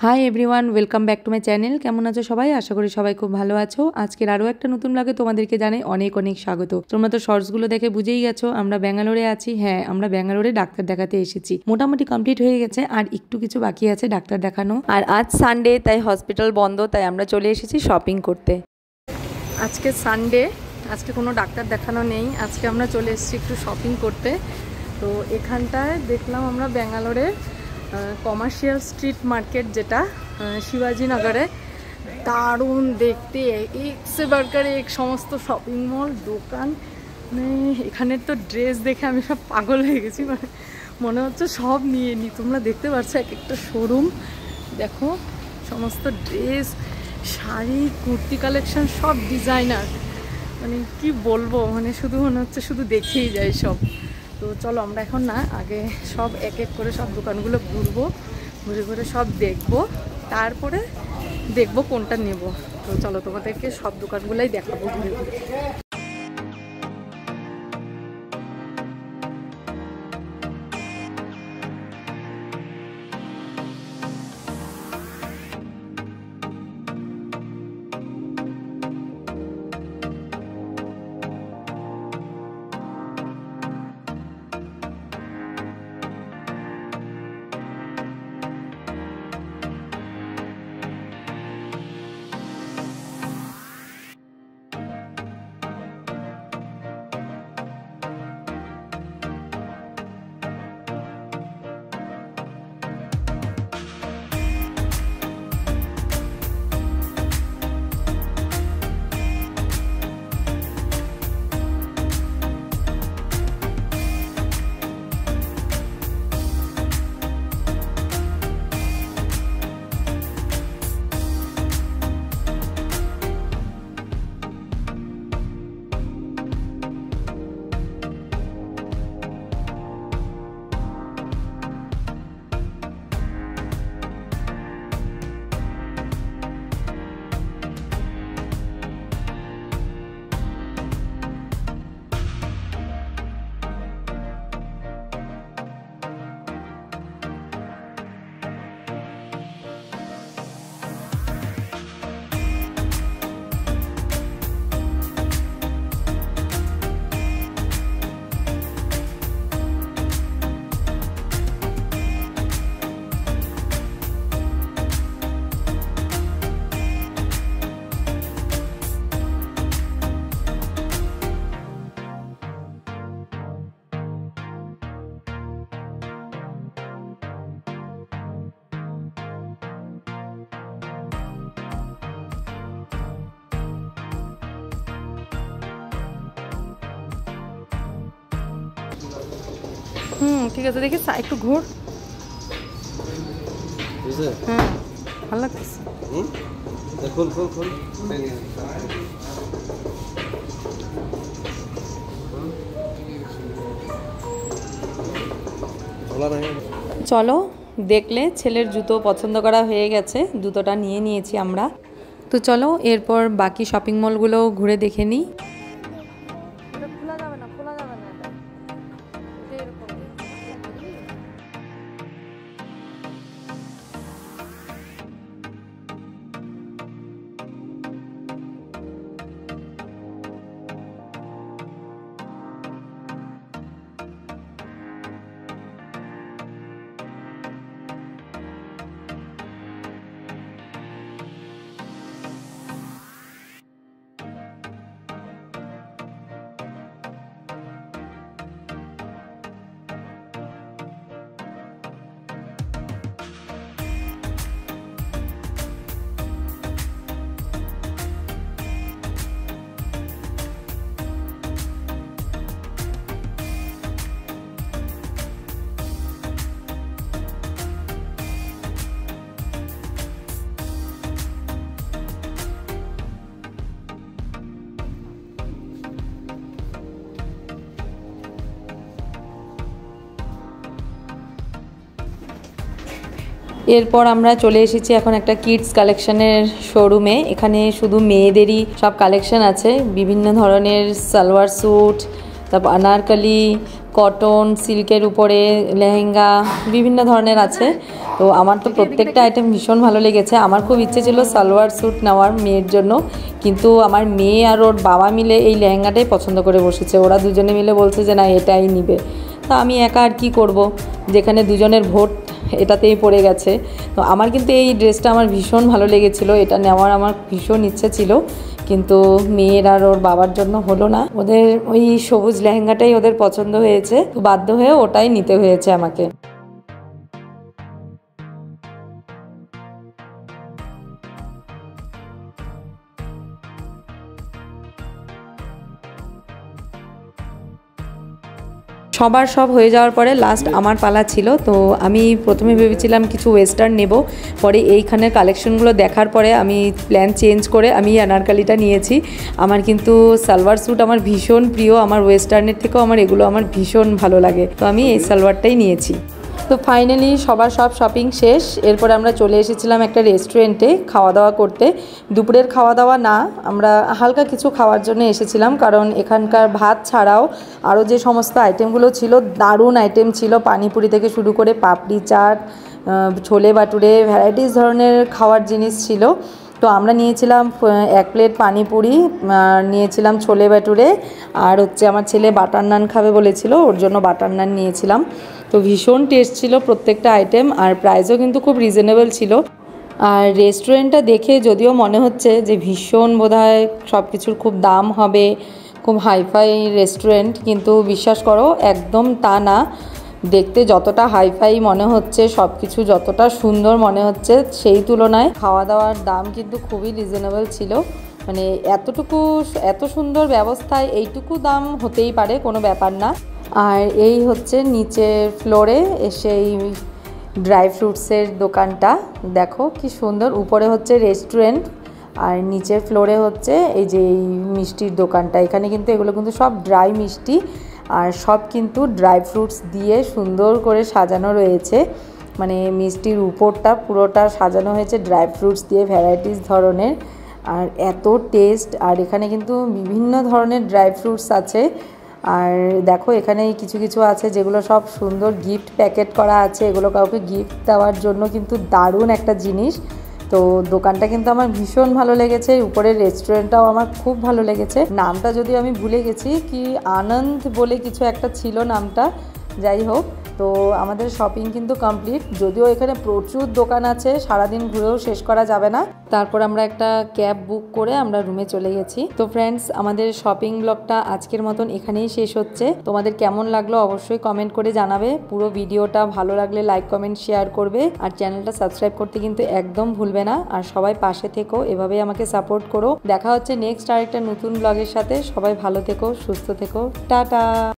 Hi everyone, welcome back to my channel. কেমন আছো সবাই? আশা করি সবাই খুব ভালো আছো। আজকের আরও একটা নতুন ব্লগে তোমাদেরকে জানাই অনেক অনেক স্বাগত। তোমরা তো শর্টসগুলো দেখে বুঝেই গেছো আমরা ব্যাঙ্গালোরে আছি। হ্যাঁ, আমরা ব্যাঙ্গালোরে ডাক্তার দেখাতে এসেছি। মোটামুটি কমপ্লিট হয়ে গেছে, আর একটু কিছু বাকি আছে ডাক্তার দেখানো। আর আজ সানডে, তাই হসপিটাল বন্ধ, তাই আমরা চলে এসেছি শপিং করতে। আজকে সানডে, আজকে কোনো ডাক্তার দেখানো নেই। আজকে আমরা চলে এসেছি একটু শপিং করতে। তো এখানটায় দেখলাম আমরা ব্যাঙ্গালোরে কমার্শিয়াল স্ট্রিট মার্কেট, যেটা শিবাজীনগরে, দারুণ দেখতে। এক্সে বার্গারে এক সমস্ত শপিং মল, দোকান, মানে এখানের তো ড্রেস দেখে আমি সব পাগল হয়ে গেছি। মানে মনে হচ্ছে সব নিয়ে নিই। তোমরা দেখতে পাচ্ছ এক একটা শোরুম, দেখো সমস্ত ড্রেস, শাড়ি, কুর্তি কালেকশন, সব ডিজাইনার। মানে কি বলবো, মানে শুধু মনে হচ্ছে শুধু দেখেই যাই সব। তো চলো আমরা এখন না আগে সব এক এক করে সব দোকানগুলো ঘুরবো, ঘুরে ঘুরে সব দেখবো, তারপরে দেখবো কোনটা নেব। তো চলো তোমাদেরকে সব দোকানগুলোই দেখাবো ঘুরে ঘুরে। ঠিক আছে, দেখি একটু ঘুর। হ্যাঁ, ভালো লাগতেছে। চলো, দেখলে ছেলের জুতো পছন্দ করা হয়ে গেছে, জুতোটা নিয়ে নিয়েছি আমরা। তো চলো এরপর বাকি শপিং মলগুলো ঘুরে দেখে নিই। এরপর আমরা চলে এসেছি এখন একটা কিডস কালেকশনের শোরুমে। এখানে শুধু মেয়েদেরই সব কালেকশন আছে, বিভিন্ন ধরনের সালোয়ার স্যুট, তারপর আনারকলি, কটন, সিল্কের উপরে লেহেঙ্গা বিভিন্ন ধরনের আছে। তো আমার তো প্রত্যেকটা আইটেম ভীষণ ভালো লেগেছে। আমার খুব ইচ্ছে ছিল সালোয়ার স্যুট নেওয়ার মেয়ের জন্য, কিন্তু আমার মেয়ে আর ওর বাবা মিলে এই লেহেঙ্গাটাই পছন্দ করে বসেছে। ওরা দুজনে মিলে বলছে যে না এটাই নিবে। তো আমি একা আর কি করব, যেখানে দুজনের ভোট এটাতেই পড়ে গেছে। তো আমার কিন্তু এই ড্রেসটা আমার ভীষণ ভালো লেগেছিলো, এটা নেওয়ার আমার ভীষণ ইচ্ছে ছিল, কিন্তু মেয়ের আর ওর বাবার জন্য হলো না। ওদের ওই সবুজ লেহেঙ্গাটাই ওদের পছন্দ হয়েছে, তো বাধ্য হয়ে ওটাই নিতে হয়েছে আমাকে। সবার সব হয়ে যাওয়ার পরে লাস্ট আমার পালা ছিল। তো আমি প্রথমে ভেবেছিলাম কিছু ওয়েস্টার্ন নেব, পরে এইখানের কালেকশনগুলো দেখার পরে আমি প্ল্যান চেঞ্জ করে আমি আনারকালিটা নিয়েছি। আমার কিন্তু সালোয়ার স্যুট আমার ভীষণ প্রিয়, আমার ওয়েস্টার্নের থেকেও আমার এগুলো আমার ভীষণ ভালো লাগে, তো আমি এই সালোয়ারটাই নিয়েছি। তো ফাইনালি সবার সব শপিং শেষ। এরপরে আমরা চলে এসেছিলাম একটা রেস্টুরেন্টে খাওয়া দাওয়া করতে। দুপুরের খাওয়া দাওয়া না, আমরা হালকা কিছু খাওয়ার জন্য এসেছিলাম, কারণ এখানকার ভাত ছাড়াও আরও যে সমস্ত আইটেমগুলো ছিল দারুণ আইটেম ছিল। পানিপুরি থেকে শুরু করে পাপড়ি চাট, ছোলে বাটুরে, ভ্যারাইটিস ধরনের খাওয়ার জিনিস ছিল। তো আমরা নিয়েছিলাম 1 প্লেট পানিপুরি, নিয়েছিলাম ছোলে বাটুরে, আর হচ্ছে আমার ছেলে বাটার নান খাবে বলেছিল, ওর জন্য বাটার নান নিয়েছিলাম। তো ভীষণ টেস্ট ছিল প্রত্যেকটা আইটেম, আর প্রাইসও কিন্তু খুব রিজনেবল ছিল। আর রেস্টুরেন্টটা দেখে যদিও মনে হচ্ছে যে ভীষণ বোধহয় সব কিছুর খুব দাম হবে, খুব হাইফাই রেস্টুরেন্ট, কিন্তু বিশ্বাস করো একদম তা না। দেখতে যতটা হাইফাই মনে হচ্ছে, সব কিছু যতটা সুন্দর মনে হচ্ছে, সেই তুলনায় খাওয়া দাওয়ার দাম কিন্তু খুবই রিজনেবল ছিল। মানে এত সুন্দর ব্যবস্থায় এইটুকু দাম হতেই পারে, কোনো ব্যাপার না। আর এই হচ্ছে নিচের ফ্লোরে এসে এই ড্রাই ফ্রুটসের দোকানটা, দেখো কি সুন্দর। উপরে হচ্ছে রেস্টুরেন্ট আর নিচের ফ্লোরে হচ্ছে এই যে এই মিষ্টির দোকানটা। এখানে কিন্তু এগুলো কিন্তু সব ড্রাই মিষ্টি, আর সব কিন্তু ড্রাই ফ্রুটস দিয়ে সুন্দর করে সাজানো রয়েছে। মানে মিষ্টির উপরটা পুরোটা সাজানো হয়েছে ড্রাই ফ্রুটস দিয়ে, ভ্যারাইটিস ধরনের, আর এত টেস্ট। আর এখানে কিন্তু বিভিন্ন ধরনের ড্রাই ফ্রুটস আছে। আর দেখো এখানে কিছু কিছু আছে যেগুলো সব সুন্দর গিফট প্যাকেট করা আছে, এগুলো কাউকে গিফট দেওয়ার জন্য কিন্তু দারুণ একটা জিনিস। তো দোকানটা কিন্তু আমার ভীষণ ভালো লেগেছে, উপরের রেস্টুরেন্টটাও আমার খুব ভালো লেগেছে। নামটা যদিও আমি ভুলে গেছি, কি আনন্দ বলে কিছু একটা ছিল নামটা, যাই হোক। তো আমাদের শপিং কিন্তু কমপ্লিট, যদিও এখানে প্রচুর দোকান আছে, সারাদিন ঘুরেও শেষ করা যাবে না। তারপর আমরা একটা ক্যাব বুক করে আমরা রুমে চলে গেছি। তো ফ্রেন্ডস, আমাদের শপিং ব্লগটা আজকের মতন এখানেই শেষ হচ্ছে। তোমাদের কেমন লাগলো অবশ্যই কমেন্ট করে জানাবে। পুরো ভিডিওটা ভালো লাগলে লাইক কমেন্ট শেয়ার করবে, আর চ্যানেলটা সাবস্ক্রাইব করতে কিন্তু একদম ভুলবে না। আর সবাই পাশে থেকো, এভাবেই আমাকে সাপোর্ট করো। দেখা হচ্ছে নেক্সট আরেকটা নতুন ব্লগের সাথে। সবাই ভালো থেকো, সুস্থ থেকো, টাটা।